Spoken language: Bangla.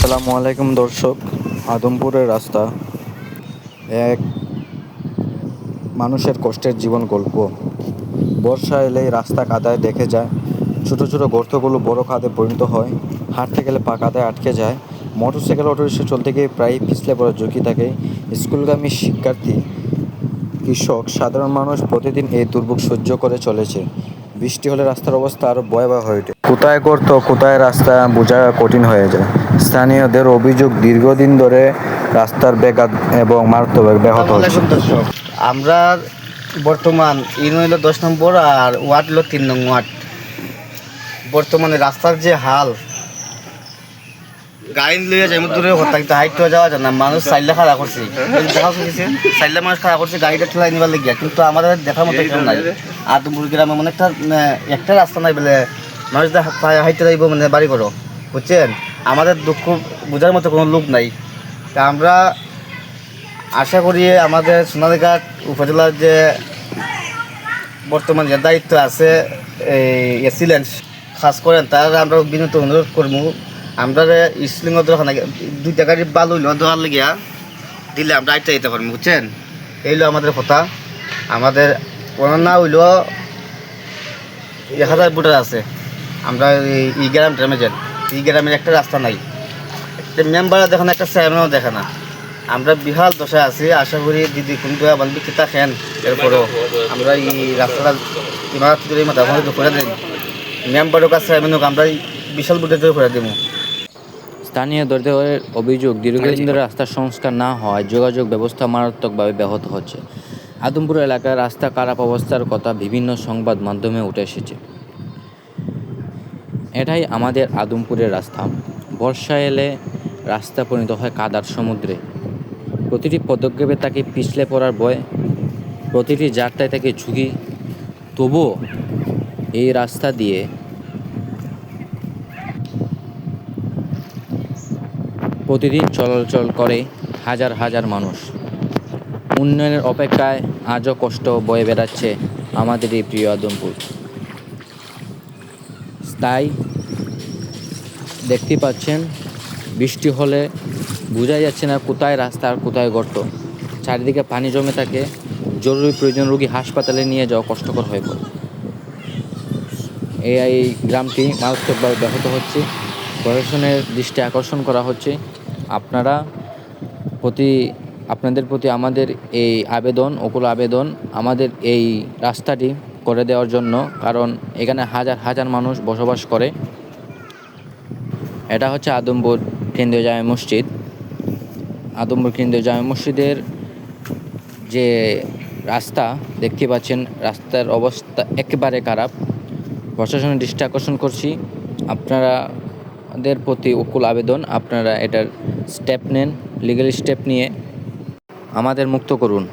আসসালামু আলাইকুম দর্শক। আদমপুরের রাস্তা এক মানুষের কষ্টের জীবন গল্প। বর্ষা এলেই রাস্তা কাদায় দেখে যায়, ছোট ছোট গর্তগুলো বড় খাদে পরিণত হয়। হাঁটতে গেলে পা কাদায় আটকে যায়। মোটরসাইকেল অটোরিক্সা চলতে গিয়ে প্রায়ই পিছলে পড়ার ঝুঁকি থাকে। স্কুলগামী শিক্ষার্থী, কৃষক, সাধারণ মানুষ প্রতিদিন এই দুর্ভোগ সহ্য করে চলেছে। বৃষ্টি হলে রাস্তার অবস্থা আরও ভয়াবহ হয়ে ওঠে। কোথায় গর্ত, কোথায় রাস্তা বোঝা কঠিন হয়ে যায়। স্থানীয়দের অভিযোগ, দীর্ঘদিন ধরে রাস্তার বেকার এবং মারাত্মক ব্যাহত হচ্ছে। দর্শক, আমরা বর্তমান ইউনিয়ন হইল 10 নম্বর আর ওয়ার্ড হলো 3 নং ওয়ার্ড। বর্তমানে রাস্তার যে হাল, গাড়ি লইয়া যাই দূরে কথা কিন্তু হাইট যাওয়া যায় না। মানুষ চাইলে খাড়া করছে, দেখা শুনেছে চাইলে মানুষ খাড়া করছে গাড়িটা ঠেলাই নিবার লেগিয়া, কিন্তু আমাদের দেখার মতো কেউ নাই। আদমপুর গ্রামে মানে একটা রাস্তা নাই বলে মানুষ হাইটে যাইব মানে বাড়ি করো, বুঝছেন। আমাদের দুঃখ বোঝার মতো কোনো লোক নাই। তা আমরা আশা করি আমাদের সোনালীঘাট উপজেলার যে বর্তমান যে দায়িত্ব আছে এই এক্সিলেন্স কাজ করেন, তার আমরা বিনীত অনুরোধ করবো। আমরা স্লিং দোকান 2টা গাড়ি বালু হইল দেওয়ার লেগিয়া দিলে আমরা আইটা যেতে পারবো, বুঝছেন। এইলো আমাদের কথা। আমাদের না হইল 1000 ভোটার আছে। আমরা এই গ্রাম ট্রামে যান, এই গ্রামের একটা রাস্তা নাই, একটা মেম্বারও দেখে না, একটা চেয়ারম্যানও দেখে না। আমরা বিহাল দশায় আছি। আশা করি দিদি কিন্তু আমার বিক্রেতা খেন, এরপরও আমরা এই রাস্তাটা ইমারত করে দিন। মেম্বারের কাছে আমরা বিশাল বুটে করে দেবো। স্থানীয়দের অভিযোগ, দীর্ঘদিন ধরে রাস্তার সংস্কার না হওয়ায় যোগাযোগ ব্যবস্থা মারাত্মকভাবে ব্যাহত হচ্ছে। আদমপুর এলাকার রাস্তা খারাপ অবস্থার কথা বিভিন্ন সংবাদ মাধ্যমে উঠে এসেছে। এটাই আমাদের আদমপুরের রাস্তা। বর্ষা এলে রাস্তা পরিণত হয় কাদার সমুদ্রে। প্রতিটি পদক্ষেপে তাকে পিছলে পড়ার ভয়, প্রতিটি যাত্রায় তাকে ঝুঁকি। তবুও এই রাস্তা দিয়ে প্রতিদিন চলাচল করে হাজার হাজার মানুষ। উন্নয়নের অপেক্ষায় আজও কষ্ট বয়ে বেড়াচ্ছে আমাদের এই প্রিয় আদমপুর। তাই দেখতে পাচ্ছেন, বৃষ্টি হলে বোঝা যাচ্ছে না কোথায় রাস্তা আর কোথায় গর্ত। চারিদিকে পানি জমে থাকে। জরুরি প্রয়োজন রোগী হাসপাতালে নিয়ে যাওয়া কষ্টকর হয়ে পড়ে। এই গ্রামটি মারাত্মকভাবে ব্যাহত হচ্ছে। প্রশাসনের দৃষ্টি আকর্ষণ করা হচ্ছে। আপনাদের প্রতি আমাদের এই আবেদন, অকুল আবেদন, আমাদের এই রাস্তাটি করে দেওয়ার জন্য। কারণ এখানে হাজার হাজার মানুষ বসবাস করে। এটা হচ্ছে আদমপুর কেন্দ্রীয় জামে মসজিদ। আদমপুর কেন্দ্রীয় জামে মসজিদের যে রাস্তা দেখতে পাচ্ছেন, রাস্তার অবস্থা একেবারে খারাপ। প্রশাসনের দৃষ্টি আকর্ষণ করছি, আপনাদের প্রতি অকুল আবেদন, আপনারা এটার স্টেপ নেন, লিগ্যাল স্টেপ নিয়ে আমাদের মুক্ত করুন।